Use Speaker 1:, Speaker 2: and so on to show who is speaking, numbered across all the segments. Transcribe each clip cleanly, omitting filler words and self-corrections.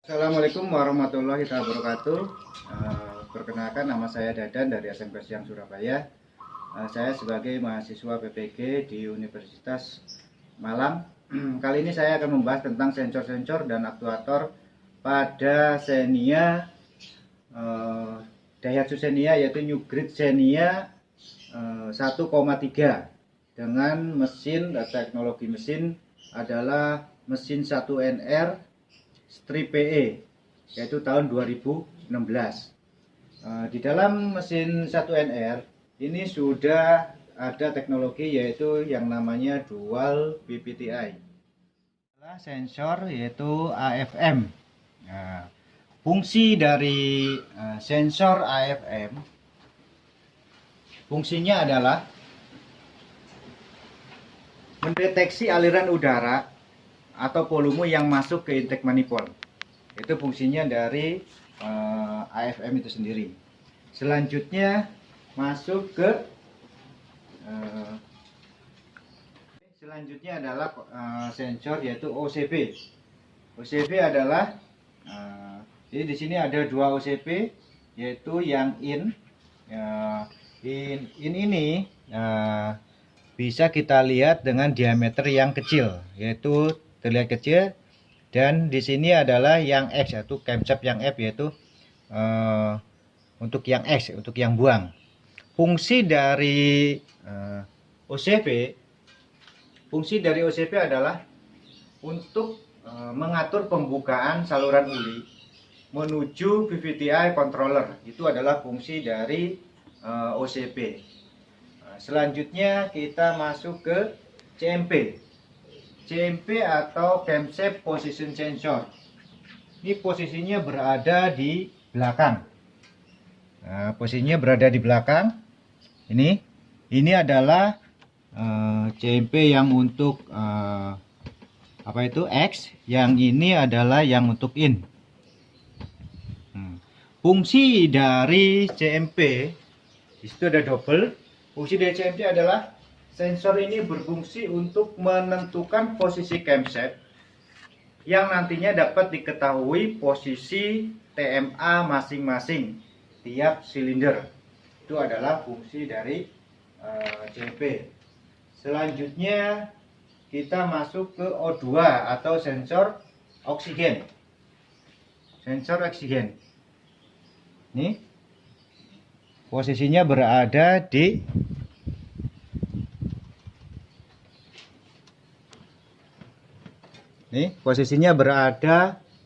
Speaker 1: Assalamualaikum warahmatullahi wabarakatuh. Perkenalkan, nama saya Dadan dari SMK Siang Surabaya. Saya sebagai mahasiswa PPG di Universitas Malang. Kali ini saya akan membahas tentang sensor-sensor dan aktuator pada Xenia, Daihatsu Xenia, yaitu New Grid Xenia 1,3 dengan mesin teknologi mesin adalah mesin 1NR strip PE, yaitu tahun 2016. Di dalam mesin 1NR ini sudah ada teknologi yaitu yang namanya dual PPTI. Sensor yaitu AFM. Nah, fungsi dari sensor AFM, fungsinya adalah mendeteksi aliran udara atau volume yang masuk ke intake manifold. Itu fungsinya dari AFM itu sendiri. Selanjutnya masuk ke selanjutnya adalah sensor yaitu OCP. OCP adalah jadi di sini ada dua OCP, yaitu yang in ini bisa kita lihat dengan diameter yang kecil, yaitu terlihat kecil, dan di sini adalah yang X, yaitu camshaft yang F, yaitu untuk yang X, untuk yang buang. Fungsi dari OCP adalah untuk mengatur pembukaan saluran uli menuju PVTI controller. Itu adalah fungsi dari OCP. Selanjutnya kita masuk ke CMP. CMP atau Camshaft Position Sensor. Ini posisinya berada di belakang. Nah, posisinya berada di belakang. Ini adalah CMP yang untuk apa itu X, yang ini adalah yang untuk in. Fungsi dari CMP di situ ada double. Fungsi dari CMP adalah sensor ini berfungsi untuk menentukan posisi camshaft yang nantinya dapat diketahui posisi TMA masing-masing tiap silinder. Itu adalah fungsi dari CMP. Selanjutnya kita masuk ke O2 atau sensor oksigen. Sensor oksigen. Ini posisinya berada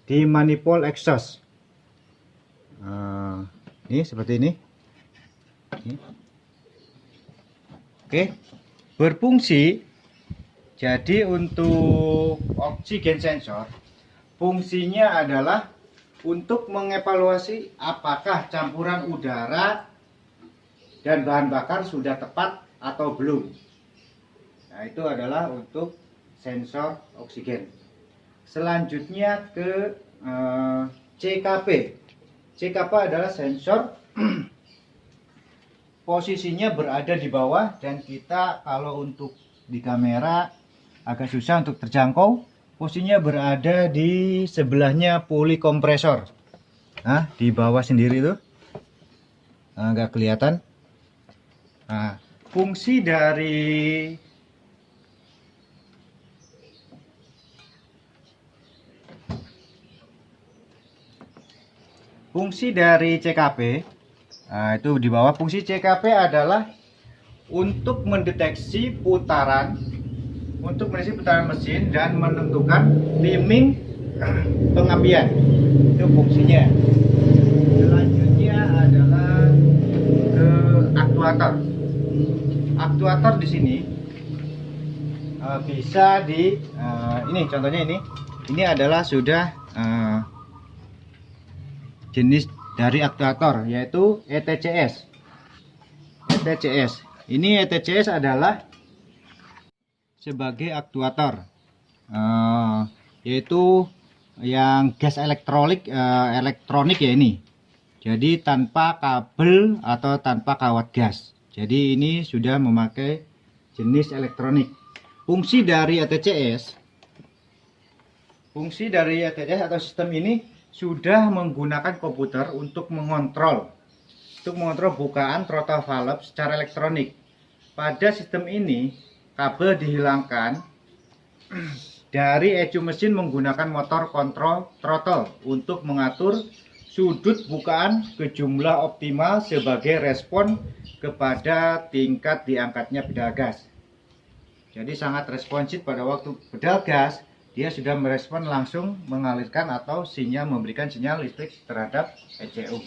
Speaker 1: di manifold exhaust. Ini seperti ini. Oke, berfungsi. Jadi untuk oksigen sensor, fungsinya adalah untuk mengevaluasi apakah campuran udara dan bahan bakar sudah tepat atau belum. Nah, itu adalah untuk sensor oksigen. Selanjutnya ke CKP. CKP adalah sensor posisinya berada di bawah, dan kita kalau untuk di kamera agak susah untuk terjangkau. Posisinya berada di sebelahnya puli kompresor. Nah, di bawah sendiri tuh, nggak kelihatan. Nah, fungsi dari CKP, nah, itu di bawah. Fungsi CKP adalah untuk mendeteksi putaran mesin dan menentukan timing pengapian. Itu fungsinya. Selanjutnya adalah ke aktuator. Aktuator di sini bisa di ini contohnya ini adalah sudah jenis dari aktuator, yaitu ETCS. Ini ETCS adalah sebagai aktuator, yaitu yang gas elektronik ya ini. Jadi tanpa kabel atau tanpa kawat gas. Jadi ini sudah memakai jenis elektronik. Fungsi dari ETCS atau sistem ini sudah menggunakan komputer untuk mengontrol bukaan throttle valve secara elektronik. Pada sistem ini, kabel dihilangkan dari ECU mesin menggunakan motor kontrol throttle untuk mengatur sudut bukaan ke jumlah optimal sebagai respon kepada tingkat diangkatnya pedal gas. Jadi sangat responsif pada waktu pedal gas, dia sudah merespon langsung mengalirkan atau memberikan sinyal listrik terhadap ECU.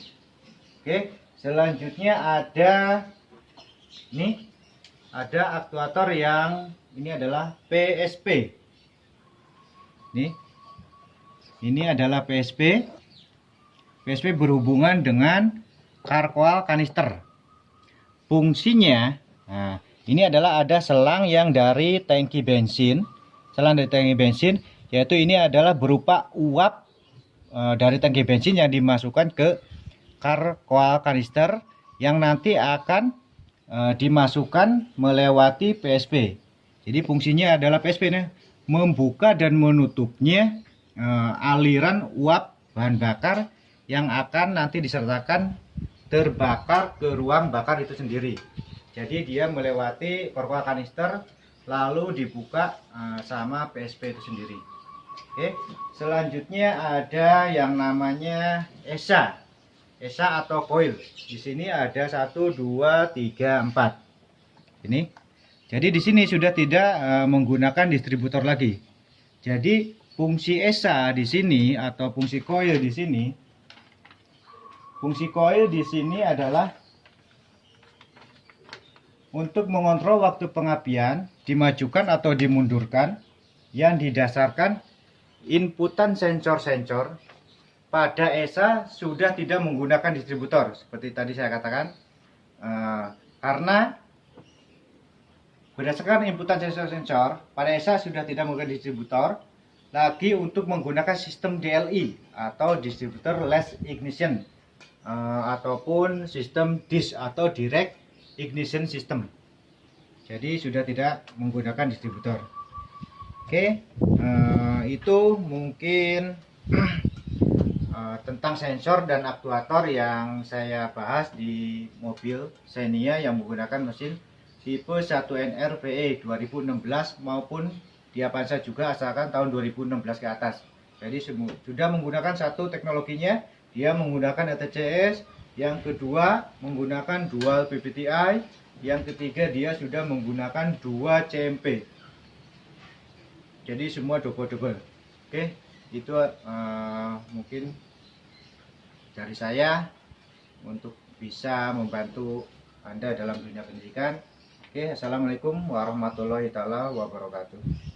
Speaker 1: Oke. Selanjutnya ada aktuator yang ini adalah PSP. Ini adalah PSP. PSP berhubungan dengan car coil kanister. Fungsinya, ini adalah ada selang yang dari tangki bensin, yaitu ini adalah berupa uap dari tangki bensin yang dimasukkan ke car coil kanister yang nanti akan dimasukkan melewati PSP. Jadi fungsinya adalah PSP nih, membuka dan menutupnya aliran uap bahan bakar yang akan nanti disertakan terbakar ke ruang bakar itu sendiri. Jadi dia melewati car coil kanister lalu dibuka sama PSP itu sendiri. Oke, selanjutnya ada yang namanya ESA atau coil. Di sini ada 1, 2, 3, 4. Ini. Jadi di sini sudah tidak menggunakan distributor lagi. Jadi fungsi ESA di sini atau fungsi coil di sini. Fungsi coil di sini adalah untuk mengontrol waktu pengapian, dimajukan atau dimundurkan yang didasarkan inputan sensor-sensor. Pada ESA sudah tidak menggunakan distributor seperti tadi saya katakan, karena berdasarkan inputan sensor-sensor pada ESA sudah tidak menggunakan distributor lagi untuk menggunakan sistem DLI atau distributor less ignition, ataupun sistem DIS atau direct ignition system. Jadi sudah tidak menggunakan distributor. Oke, itu mungkin tentang sensor dan aktuator yang saya bahas di mobil Xenia yang menggunakan mesin tipe 1NR VE 2016 maupun di Avanza juga asalkan tahun 2016 ke atas. Jadi sudah menggunakan satu teknologinya, dia menggunakan ETCS, yang kedua menggunakan dual PPTI, yang ketiga dia sudah menggunakan 2 CMP. Jadi semua double. Oke, itu mungkin dari saya untuk bisa membantu Anda dalam dunia pendidikan. Oke, assalamualaikum warahmatullahi wabarakatuh.